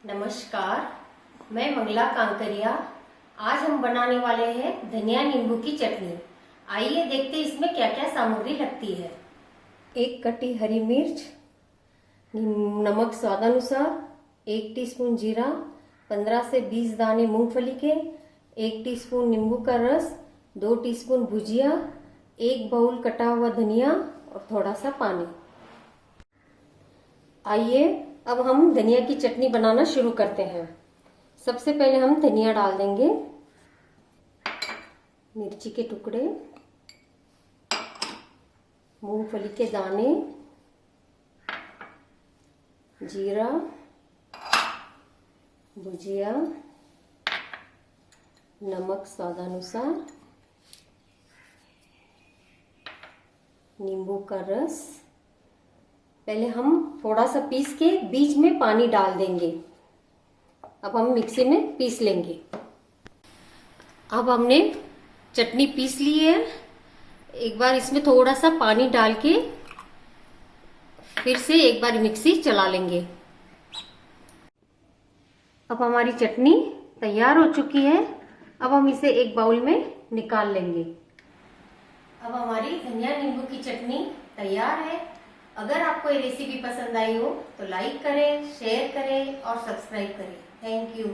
नमस्कार, मैं मंगला कांकरिया। आज हम बनाने वाले हैं धनिया नींबू की चटनी। आइए देखते हैं इसमें क्या क्या सामग्री लगती है। एक कटी हरी मिर्च, नमक स्वादानुसार, 1 टीस्पून जीरा, 15 से 20 दाने मूंगफली के, 1 टीस्पून नींबू का रस, 2 टीस्पून भुजिया, 1 बाउल कटा हुआ धनिया और थोड़ा सा पानी। आइए अब हम धनिया की चटनी बनाना शुरू करते हैं। सबसे पहले हम धनिया डाल देंगे, मिर्ची के टुकड़े, मूंगफली के दाने, जीरा, भुजिया, नमक स्वादानुसार, नींबू का रस। पहले हम थोड़ा सा पीस के बीच में पानी डाल देंगे। अब हम मिक्सी में पीस लेंगे। अब हमने चटनी पीस ली है। एक बार इसमें थोड़ा सा पानी डाल के फिर से एक बार मिक्सी चला लेंगे। अब हमारी चटनी तैयार हो चुकी है। अब हम इसे एक बाउल में निकाल लेंगे। अब हमारी धनिया नींबू की चटनी तैयार है। अगर आपको ये रेसिपी पसंद आई हो तो लाइक करें, शेयर करें और सब्सक्राइब करें। Thank you.